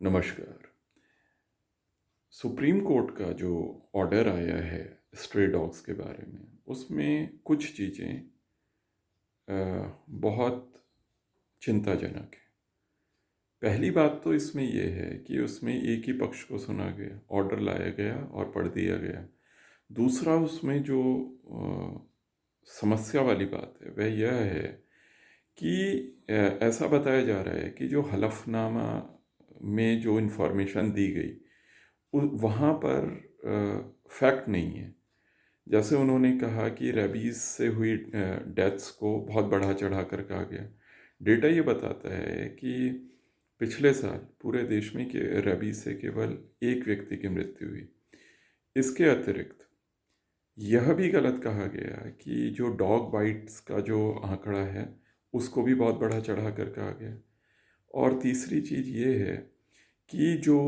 नमस्कार। Supreme court का जो ऑर्डर आया है स्ट्रे डॉग्स के बारे में, उसमें कुछ चीज़ें बहुत चिंताजनक है। पहली बात तो इसमें ये है कि उसमें एक ही पक्ष को सुना गया, ऑर्डर लाया गया और पढ़ दिया गया। दूसरा, उसमें जो समस्या वाली बात है वह यह है कि ऐसा बताया जा रहा है कि जो हलफनामा में जो इन्फॉर्मेशन दी गई वहाँ पर फैक्ट नहीं है। जैसे उन्होंने कहा कि रेबीज़ से हुई डेथ्स को बहुत बढ़ा चढ़ा कर कहा गया। डेटा ये बताता है कि पिछले साल पूरे देश में कि रेबीज़ से केवल एक व्यक्ति की मृत्यु हुई। इसके अतिरिक्त यह भी गलत कहा गया कि जो डॉग बाइट्स का जो आंकड़ा है उसको भी बहुत बढ़ा चढ़ा कर कहा गया। और तीसरी चीज़ ये है कि जो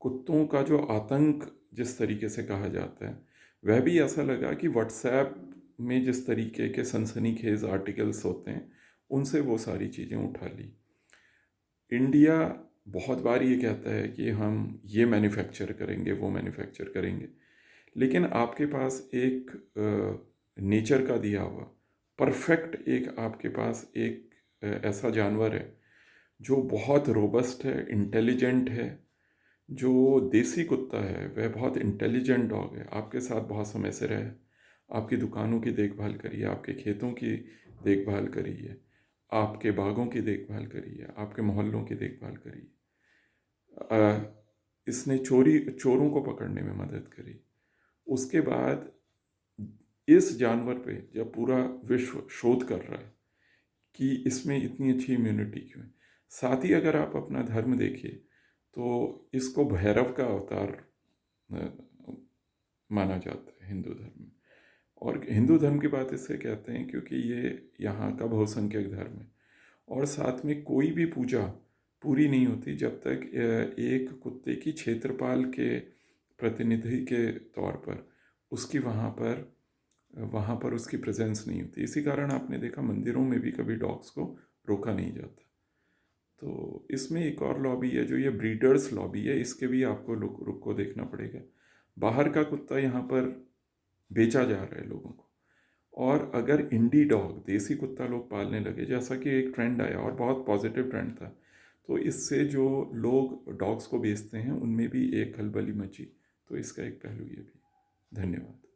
कुत्तों का जो आतंक जिस तरीके से कहा जाता है, वह भी ऐसा लगा कि व्हाट्सएप में जिस तरीके के सनसनीखेज आर्टिकल्स होते हैं उनसे वो सारी चीज़ें उठा ली। इंडिया बहुत बार ये कहता है कि हम ये मैन्युफैक्चर करेंगे, वो मैन्युफैक्चर करेंगे, लेकिन आपके पास एक नेचर का दिया हुआ परफेक्ट एक आपके पास एक ऐसा जानवर है जो बहुत रोबस्ट है, इंटेलिजेंट है। जो देसी कुत्ता है वह बहुत इंटेलिजेंट डॉग है, आपके साथ बहुत समय से रहे, आपकी दुकानों की देखभाल करी है, आपके खेतों की देखभाल करी है, आपके बागों की देखभाल करी है, आपके मोहल्लों की देखभाल करी है। इसने चोरों को पकड़ने में मदद करी। उसके बाद इस जानवर पे जब पूरा विश्व शोध कर रहा है कि इसमें इतनी अच्छी इम्यूनिटी क्यों है, साथ ही अगर आप अपना धर्म देखिए तो इसको भैरव का अवतार माना जाता है हिंदू धर्म में। और हिंदू धर्म की बात इससे कहते हैं क्योंकि ये यहाँ का बहुसंख्यक धर्म है। और साथ में कोई भी पूजा पूरी नहीं होती जब तक एक कुत्ते की क्षेत्रपाल के प्रतिनिधि के तौर पर उसकी वहाँ पर उसकी प्रेजेंस नहीं होती। इसी कारण आपने देखा मंदिरों में भी कभी डॉग्स को रोका नहीं जाता। तो इसमें एक और लॉबी है जो ये ब्रीडर्स लॉबी है, इसके भी आपको रुख को देखना पड़ेगा। बाहर का कुत्ता यहाँ पर बेचा जा रहा है लोगों को। और अगर इंडी डॉग देसी कुत्ता लोग पालने लगे, जैसा कि एक ट्रेंड आया और बहुत पॉजिटिव ट्रेंड था, तो इससे जो लोग डॉग्स को बेचते हैं उनमें भी एक खलबली मची। तो इसका एक पहलू ये भी। धन्यवाद।